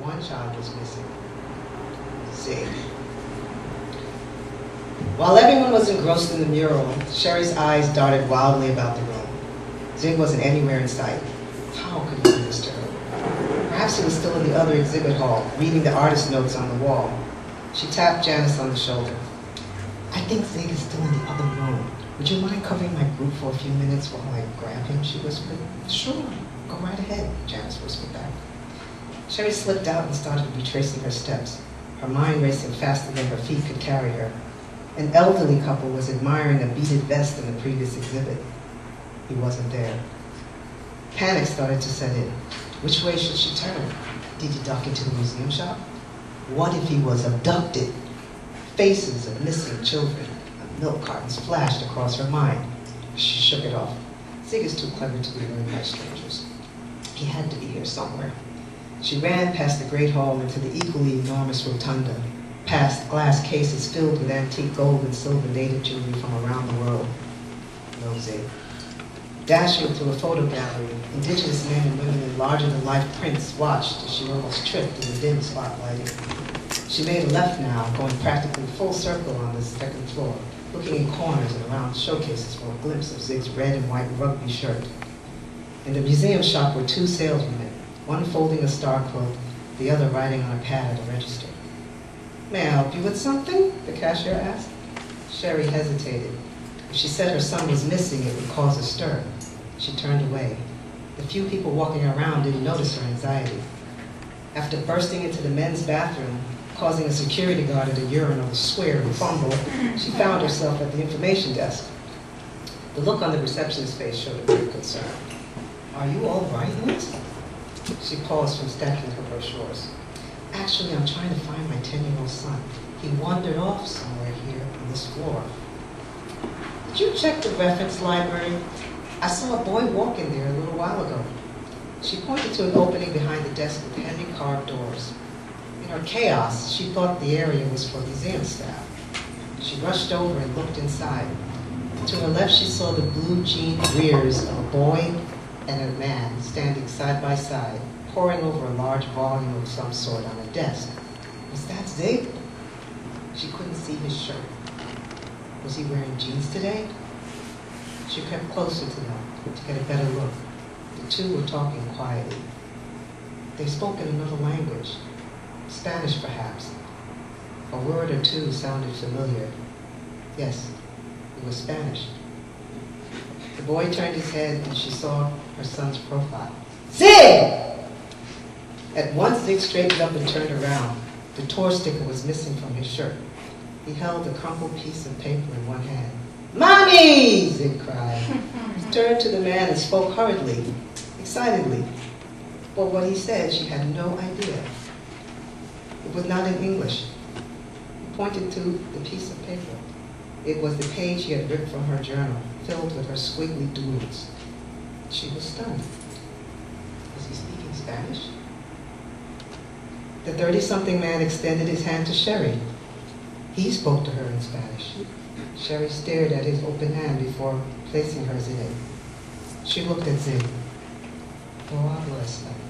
One child was missing. Zig. While everyone was engrossed in the mural, Sherry's eyes darted wildly about the room. Zig wasn't anywhere in sight. How could he do this to her? Perhaps he was still in the other exhibit hall, reading the artist notes on the wall. She tapped Janice on the shoulder. "I think Zig is still in the other room. Would you mind covering my group for a few minutes while I grab him?" she whispered. "Sure, go right ahead," Janice whispered back. Sherry slipped out and started retracing her steps, her mind racing faster than her feet could carry her. An elderly couple was admiring a beaded vest in the previous exhibit. He wasn't there. Panic started to set in. Which way should she turn? Did he duck into the museum shop? What if he was abducted? Faces of missing children, of milk cartons flashed across her mind. She shook it off. Zig is too clever to be learned by strangers. He had to be here somewhere. She ran past the great hall into the equally enormous rotunda, past glass cases filled with antique gold and silver native jewelry from around the world. No Zig. Dashing through a photo gallery, indigenous men and women in larger-than-life prints watched as she almost tripped in the dim spotlighting. She made a left now, going practically full circle on the second floor, looking in corners and around showcases for a glimpse of Zig's red and white rugby shirt. In the museum shop were two saleswomen, one folding a star quilt, the other writing on a pad at a register. "May I help you with something?" the cashier asked. Sherry hesitated. If she said her son was missing, it would cause a stir. She turned away. The few people walking around didn't notice her anxiety. After bursting into the men's bathroom, causing a security guard at a urinal to swear and fumble, she found herself at the information desk. The look on the receptionist's face showed a great concern. "Are you all right, Miss?" She paused from stacking her brochures. "Actually, I'm trying to find my 10-year-old son. He wandered off somewhere here on this floor." "Did you check the reference library? I saw a boy walk in there a little while ago." She pointed to an opening behind the desk with heavy carved doors. In her chaos, she thought the area was for museum staff. She rushed over and looked inside. To her left, she saw the blue jean rears of a boy and a man standing side by side, poring over a large volume of some sort on a desk. Was that Zig? She couldn't see his shirt. Was he wearing jeans today? She crept closer to them to get a better look. The two were talking quietly. They spoke in another language, Spanish perhaps. A word or two sounded familiar. Yes, it was Spanish. The boy turned his head and she saw her son's profile. "Zig!" At once Zig straightened up and turned around. The tour sticker was missing from his shirt. He held a crumpled piece of paper in one hand. "Mommy!" Zig cried. He turned to the man and spoke hurriedly, excitedly. But what he said, she had no idea. It was not in English. He pointed to the piece of paper. It was the page he had ripped from her journal, filled with her squiggly doodles. She was stunned. Was he speaking Spanish? The 30-something man extended his hand to Sherry. He spoke to her in Spanish. Sherry stared at his open hand before placing hers in it. She looked at Zig. "No hablo español."